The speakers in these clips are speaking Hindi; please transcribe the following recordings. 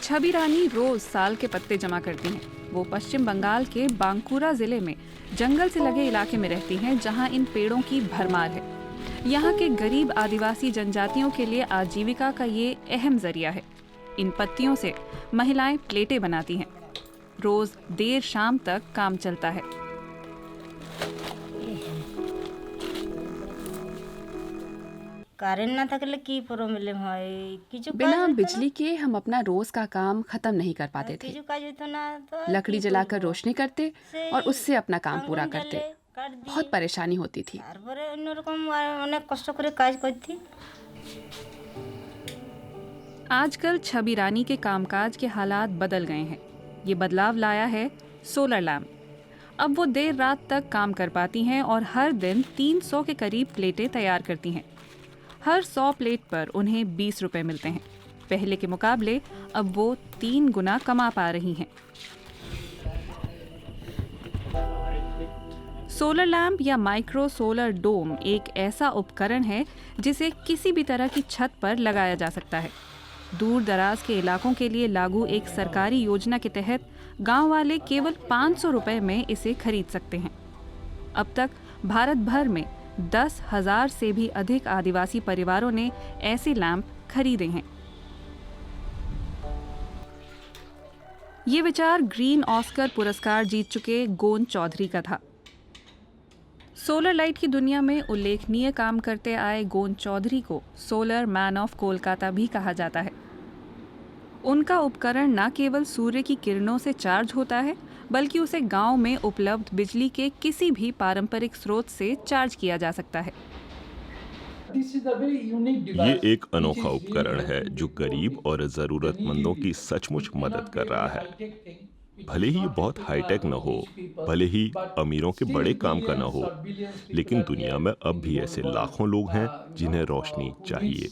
छवि रानी रोज साल के पत्ते जमा करती हैं। वो पश्चिम बंगाल के बांकुरा जिले में जंगल से लगे इलाके में रहती हैं, जहां इन पेड़ों की भरमार है। यहाँ के गरीब आदिवासी जनजातियों के लिए आजीविका का ये अहम जरिया है। इन पत्तियों से महिलाएं प्लेटें बनाती हैं। रोज देर शाम तक काम चलता है। बिना बिजली के हम अपना रोज का काम खत्म नहीं कर पाते थे। लकड़ी जलाकर रोशनी करते और उससे अपना काम पूरा करते। बहुत परेशानी होती थी। आजकल छवि रानी के कामकाज के हालात बदल गए हैं। ये बदलाव लाया है सोलर लैम्प। अब वो देर रात तक काम कर पाती हैं और हर दिन 300 के करीब प्लेटें तैयार करती हैं। हर 100 प्लेट पर उन्हें 20 रुपए मिलते हैं। पहले के मुकाबले अब वो 3 गुना कमा पा रही हैं। सोलर लैम्प या माइक्रो सोलर डोम एक ऐसा उपकरण है जिसे किसी भी तरह की छत पर लगाया जा सकता है। दूर दराज के इलाकों के लिए लागू एक सरकारी योजना के तहत गांव वाले केवल 500 रुपए में इसे खरीद सकते हैं। अब तक भारत भर में 10,000 से भी अधिक आदिवासी परिवारों ने ऐसे लैंप खरीदे हैं। ये विचार ग्रीन ऑस्कर पुरस्कार जीत चुके गोन चौधरी का था। सोलर लाइट की दुनिया में उल्लेखनीय काम करते आए गोन चौधरी को सोलर मैन ऑफ कोलकाता भी कहा जाता है। उनका उपकरण न केवल सूर्य की किरणों से चार्ज होता है, बल्कि उसे गांव में उपलब्ध बिजली के किसी भी पारंपरिक स्रोत से चार्ज किया जा सकता है। ये एक अनोखा उपकरण है जो गरीब और जरूरतमंदों की सचमुच मदद कर रहा है। भले ही ये बहुत हाईटेक न हो, भले ही अमीरों के बड़े काम का न हो, लेकिन दुनिया में अब भी ऐसे लाखों लोग हैं जिन्हें रोशनी चाहिए।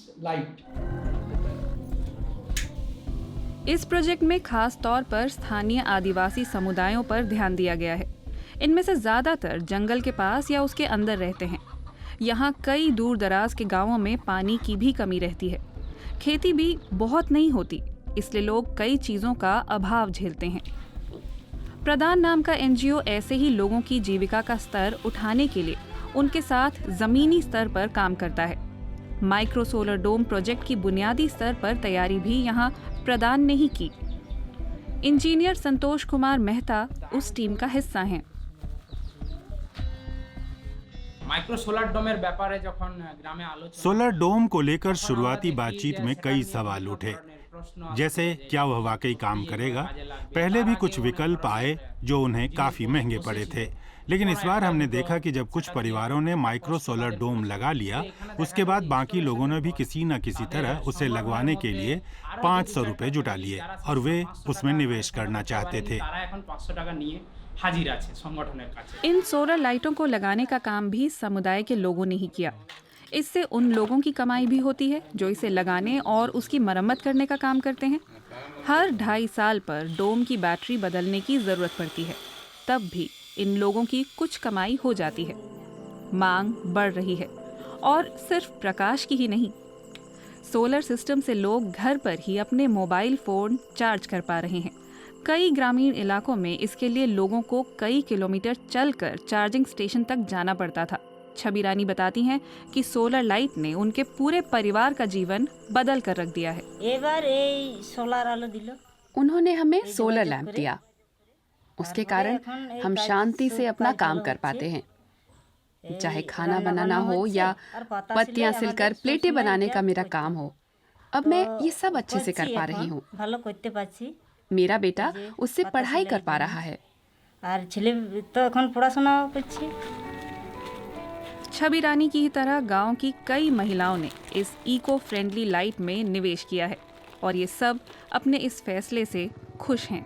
इस प्रोजेक्ट में खास तौर पर स्थानीय आदिवासी समुदायों पर ध्यान दिया गया है। इनमें से ज्यादातर जंगल के पास या उसके अंदर रहते हैं। यहाँ कई दूर दराज के गांवों में पानी की भी कमी रहती है। खेती भी बहुत नहीं होती, इसलिए लोग कई चीजों का अभाव झेलते हैं। प्रदान नाम का एनजीओ ऐसे ही लोगों की जीविका का स्तर उठाने के लिए उनके साथ जमीनी स्तर पर काम करता है। माइक्रो सोलर डोम प्रोजेक्ट की बुनियादी स्तर पर तैयारी भी यहाँ प्रदान ने ही की। इंजीनियर संतोष कुमार मेहता उस टीम का हिस्सा हैं। सोलर डोम को लेकर शुरुआती बातचीत में कई सवाल उठे, जैसे क्या वह वाकई काम करेगा। पहले भी कुछ विकल्प आए जो उन्हें काफी महंगे पड़े थे, लेकिन इस बार हमने देखा कि जब कुछ परिवारों ने माइक्रो सोलर डोम लगा लिया, उसके बाद बाकी लोगों ने भी किसी न किसी तरह उसे लगवाने के लिए 500 रुपए जुटा लिए और वे उसमें निवेश करना चाहते थे। इन सोलर लाइटों को लगाने का काम भी समुदाय के लोगों ने ही किया। इससे उन लोगों की कमाई भी होती है जो इसे लगाने और उसकी मरम्मत करने का काम करते हैं। हर 2.5 साल पर डोम की बैटरी बदलने की जरूरत पड़ती है, तब भी इन लोगों की कुछ कमाई हो जाती है। मांग बढ़ रही है, और सिर्फ प्रकाश की ही नहीं। सोलर सिस्टम से लोग घर पर ही अपने मोबाइल फोन चार्ज कर पा रहे हैं। कई ग्रामीण इलाकों में इसके लिए लोगों को कई किलोमीटर चलकर चार्जिंग स्टेशन तक जाना पड़ता था। छवि रानी बताती हैं कि सोलर लाइट ने उनके पूरे परिवार का जीवन बदल कर रख दिया है। उन्होंने हमें सोलर लैंप दिया। उसके कारण हम शांति से अपना काम कर पाते हैं। चाहे खाना बनाना हो या पत्तियां सिलकर प्लेटें बनाने का मेरा काम हो, अब मैं ये सब अच्छे से कर पा रही हूँ। मेरा बेटा उससे पढ़ाई कर पा रहा है। छवि रानी की ही तरह गांव की कई महिलाओं ने इस इको फ्रेंडली लाइट में निवेश किया है, और ये सब अपने इस फैसले से खुश हैं।